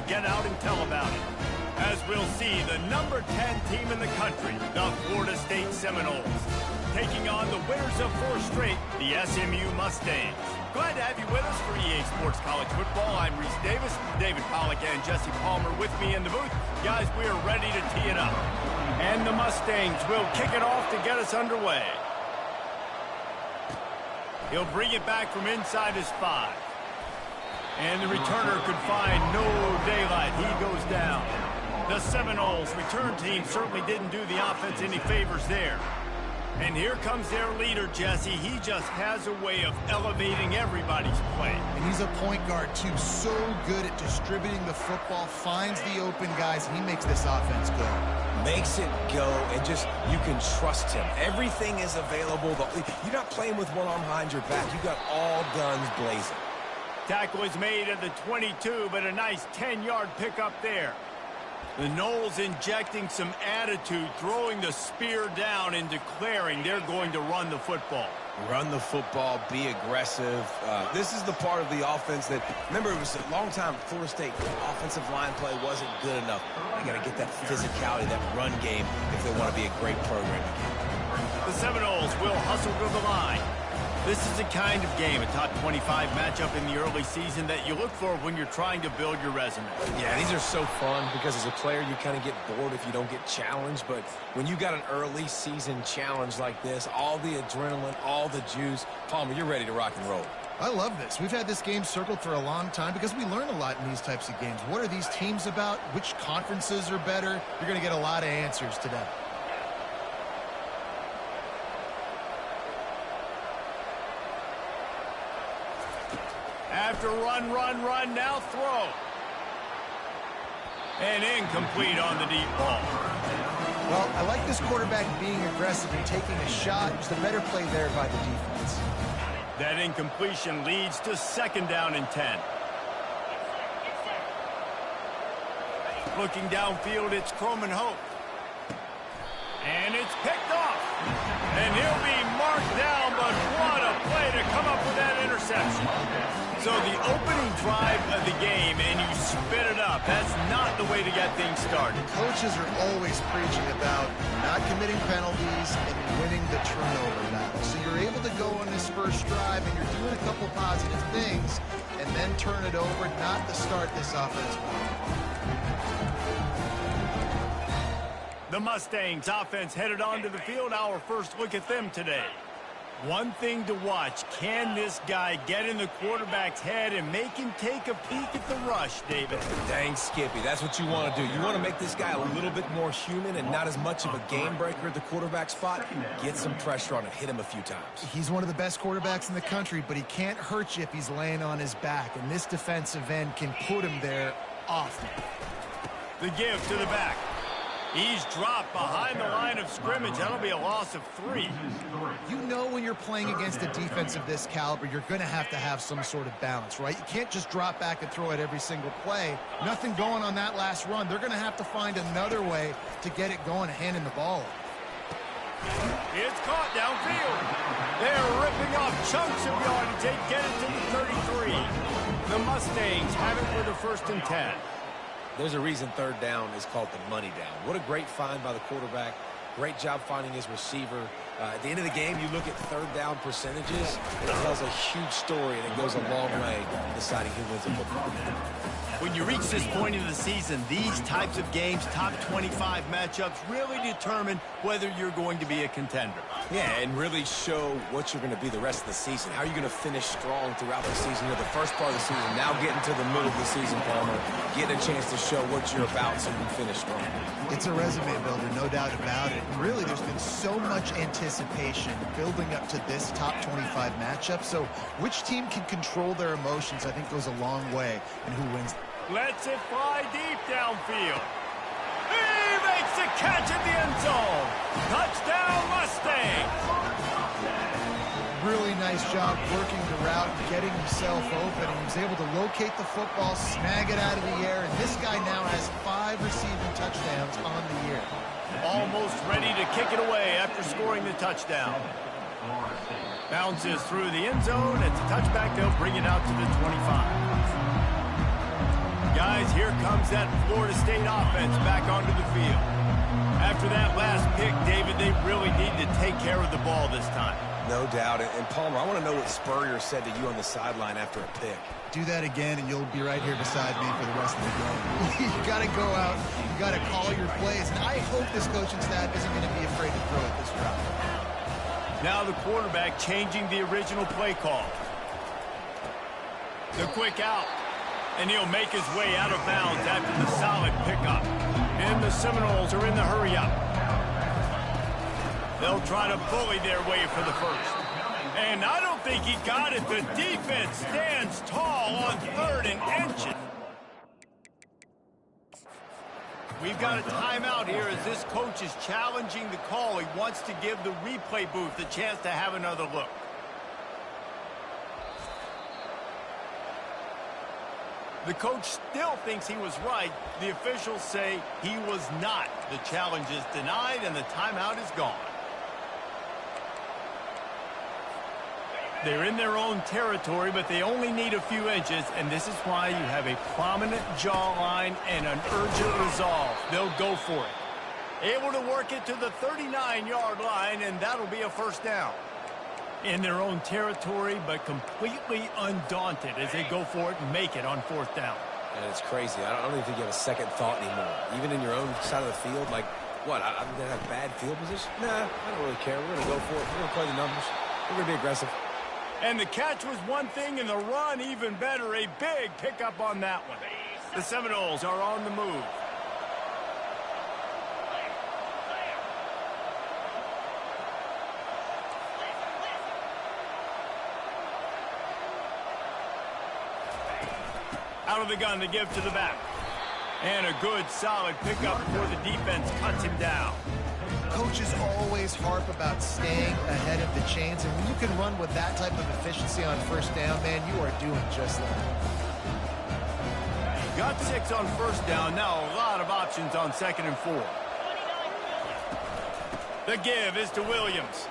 get out and tell about it. As we'll see, the number 10 team in the country, the Florida State Seminoles, taking on the winners of 4 straight, the SMU Mustangs. Glad to have you with us for EA Sports College Football. I'm Reese Davis, David Pollack and Jesse Palmer with me in the booth. Guys, we are ready to tee it up. And the Mustangs will kick it off to get us underway. He'll bring it back from inside his 5. And the returner could find no daylight. He goes down. The Seminoles return team certainly didn't do the offense any favors there. And here comes their leader, Jesse. He just has a way of elevating everybody's play. And he's a point guard, too. So good at distributing the football, finds the open guys, and he makes this offense go. Makes it go, and just, you can trust him. Everything is available. You're not playing with one arm behind your back. You got all guns blazing. Tackle is made at the 22, but a nice 10-yard pickup there. The Noles injecting some attitude, throwing the spear down and declaring they're going to run the football. Run the football, be aggressive. This is the part of the offense that, remember, it was a long time Florida State offensive line play wasn't good enough. They got to get that physicality, that run game, if they want to be a great program again. The Seminoles will hustle to the line. This is the kind of game, a top 25 matchup in the early season, that you look for when you're trying to build your resume. Yeah, these are so fun because as a player, you kind of get bored if you don't get challenged. But when you got an early season challenge like this, all the adrenaline, all the juice, Palmer, you're ready to rock and roll. I love this. We've had this game circled for a long time because we learn a lot in these types of games. What are these teams about? Which conferences are better? You're going to get a lot of answers today. After run, now throw. And incomplete on the deep ball. Well, I like this quarterback being aggressive and taking a shot. It's the better play there by the defense. That incompletion leads to 2nd down and 10. Looking downfield, it's Croman Hope. And it's picked off. And he'll be marked down, but what a play to come up with that interception. So the opening drive of the game, and you spit it up. That's not the way to get things started. Coaches are always preaching about not committing penalties and winning the turnover battle. So you're able to go on this first drive, and you're doing a couple positive things, and then turn it over, not to start this offense. The Mustangs offense headed onto the field. Our first look at them today. One thing to watch, can this guy get in the quarterback's head and make him take a peek at the rush, David? Dang, Skippy, that's what you want to do. You want to make this guy a little bit more human and not as much of a game breaker at the quarterback spot. Get some pressure on him, hit him a few times. He's one of the best quarterbacks in the country, but he can't hurt you if he's laying on his back, and this defensive end can put him there often. The give to the back. He's dropped behind the line of scrimmage. That'll be a loss of 3. You know when you're playing against a defense of this caliber, you're going to have some sort of balance, right? You can't just drop back and throw it every single play. Nothing going on that last run. They're going to have to find another way to get it going, handing the ball. It's caught downfield. They're ripping off chunks of yardage. They get it to the 33. The Mustangs have it for the 1st and 10. There's a reason 3rd down is called the money down. What a great find by the quarterback. Great job finding his receiver. At the end of the game, you look at 3rd down percentages. It tells a huge story, and it goes a long way in deciding who wins a football game. When you reach this point in the season, these types of games, top 25 matchups, really determine whether you're going to be a contender. Yeah, and really show what you're going to be the rest of the season. How are you going to finish strong throughout the season? You know, the first part of the season, now getting to the middle of the season, Palmer, getting a chance to show what you're about so you can finish strong. It's a resume builder, no doubt about it. And really, there's been so much anticipation building up to this top 25 matchup. So which team can control their emotions, I think, goes a long way in who wins. Lets it fly deep downfield. He makes the catch at the end zone. Touchdown, Mustangs. Really nice job working the route and getting himself open. He was able to locate the football, snag it out of the air, and this guy now has 5 receiving touchdowns on the year. Almost ready to kick it away after scoring the touchdown. Bounces through the end zone. It's a touchback. They'll bring it out to the 25. Guys, here comes that Florida State offense back onto the field. After that last pick, David, they really need to take care of the ball this time. No doubt. And Palmer, I want to know what Spurrier said to you on the sideline after a pick. Do that again, and you'll be right here beside me for the rest of the game. You got to go out. You got to call your plays. And I hope this coaching staff isn't going to be afraid to throw it this route. Now the quarterback changing the original play call. The quick out. And he'll make his way out of bounds after the solid pickup. And the Seminoles are in the hurry-up. They'll try to bully their way for the first. And I don't think he got it. The defense stands tall on 3rd and inches. We've got a timeout here as this coach is challenging the call. He wants to give the replay booth a chance to have another look. The coach still thinks he was right. The officials say he was not. The challenge is denied and the timeout is gone. They're in their own territory, but they only need a few inches, and this is why you have a prominent jawline and an urgent resolve. They'll go for it. Able to work it to the 39-yard line, and that'll be a first down. In their own territory, but completely undaunted as they go for it and make it on 4th down. And it's crazy. I don't even think you have a second thought anymore. Even in your own side of the field, like, what, I'm going to have bad field position? Nah, I don't really care. We're going to go for it. We're going to play the numbers. We're going to be aggressive. And the catch was one thing, and the run even better. A big pickup on that one. The Seminoles are on the move. Out of the gun to give to the back. And a good, solid pickup before the defense cuts him down. Coaches always harp about staying ahead of the chains, and when you can run with that type of efficiency on 1st down, man, you are doing just that. Got 6 on 1st down. Now a lot of options on 2nd and 4. The give is to Williams.